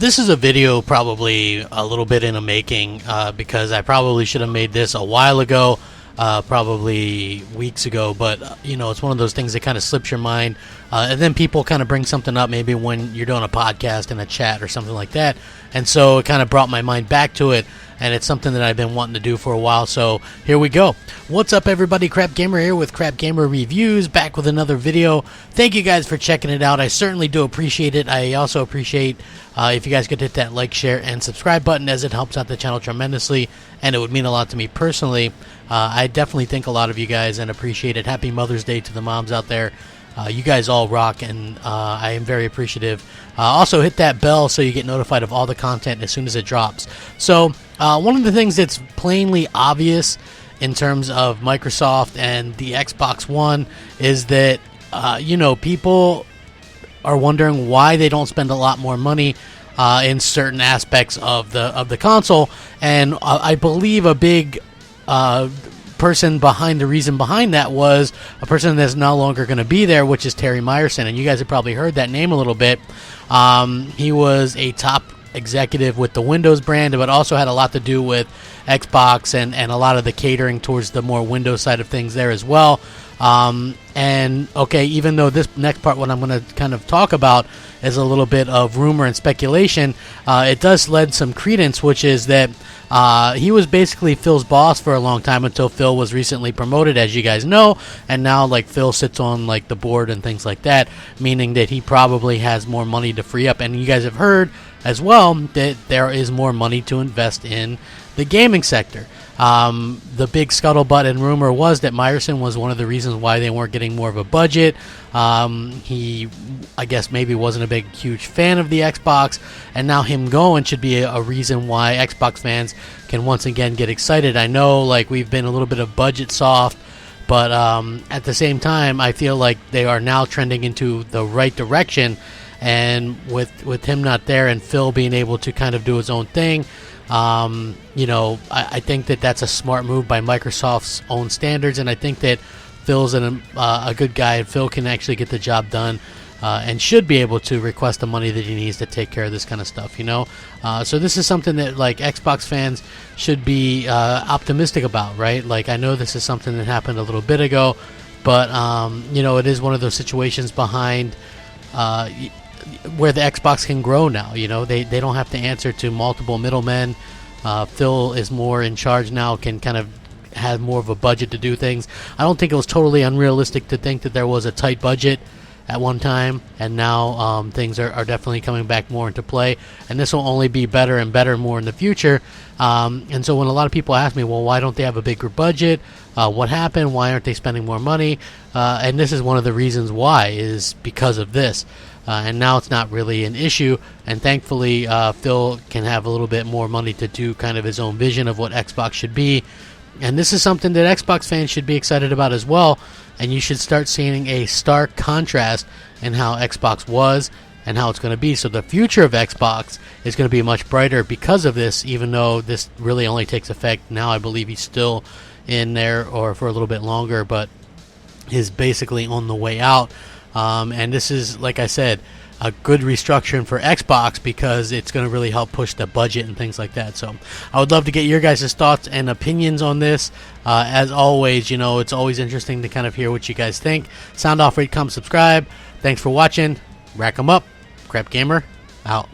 This is a video probably a little bit in the making because I probably should have made this a while ago, probably weeks ago, but you know, it's one of those things that kind of slips your mind, and then people kind of bring something up maybe when you're doing a podcast in a chat or something like that, and so it kind of brought my mind back to it, and it's something that I've been wanting to do for a while, so here we go. What's up, everybody? Crapgamer here with Crapgamer Reviews, back with another video. Thank you guys for checking it out. I certainly do appreciate it. I also appreciate if you guys could hit that like, share, and subscribe button, as it helps out the channel tremendously, and it would mean a lot to me personally. I definitely think a lot of you guys and appreciate it. Happy Mother's Day to the moms out there. You guys all rock, and I am very appreciative. Also, hit that bell so you get notified of all the content as soon as it drops. So, one of the things that's plainly obvious in terms of Microsoft and the Xbox One is that, you know, people are wondering why they don't spend a lot more money in certain aspects of the console, and I believe a big person behind the reason behind that was a person that's no longer going to be there, which is Terry Myerson, and you guys have probably heard that name a little bit. He was a top executive with the Windows brand, but also had a lot to do with Xbox and a lot of the catering towards the more Windows side of things there as well. And okay, even though this next part, what I'm going to kind of talk about, is a little bit of rumor and speculation, it does lend some credence, which is that he was basically Phil's boss for a long time until Phil was recently promoted, as you guys know, and now like Phil sits on like the board and things like that, meaning that he probably has more money to free up. And you guys have heard as well that there is more money to invest in the gaming sector. The big scuttlebutt and rumor was that Myerson was one of the reasons why they weren't getting more of a budget. He, I guess, maybe wasn't a big, huge fan of the Xbox, and now him going should be a reason why Xbox fans can once again get excited. I know, like, we've been a little bit of budget soft, but at the same time, I feel like they are now trending into the right direction, and with him not there and Phil being able to kind of do his own thing, you know, I think that that's a smart move by Microsoft's own standards, and I think that Phil's a good guy, and Phil can actually get the job done, and should be able to request the money that he needs to take care of this kind of stuff, you know. So this is something that, like, Xbox fans should be optimistic about, right? Like, I know this is something that happened a little bit ago, but you know, it is one of those situations behind where the Xbox can grow now. You know, they don't have to answer to multiple middlemen. Phil is more in charge now, can kind of have more of a budget to do things. I don't think it was totally unrealistic to think that there was a tight budget at one time, and now things are definitely coming back more into play, and this will only be better and better more in the future. And so when a lot of people ask me, well, why don't they have a bigger budget? What happened? Why aren't they spending more money? And this is one of the reasons why, is because of this. And now it's not really an issue, and thankfully Phil can have a little bit more money to do kind of his own vision of what Xbox should be, and this is something that Xbox fans should be excited about as well, and you should start seeing a stark contrast in how Xbox was and how it's going to be. So the future of Xbox is going to be much brighter because of this, even though this really only takes effect now. I believe he's still in there or for a little bit longer, but is basically on the way out. And this is, like I said, a good restructuring for Xbox because it's going to really help push the budget and things like that. So I would love to get your guys' thoughts and opinions on this. As always, you know, it's always interesting to kind of hear what you guys think. Sound off, rate, comment, subscribe. Thanks for watching. Rack 'em up. Crapgamer out.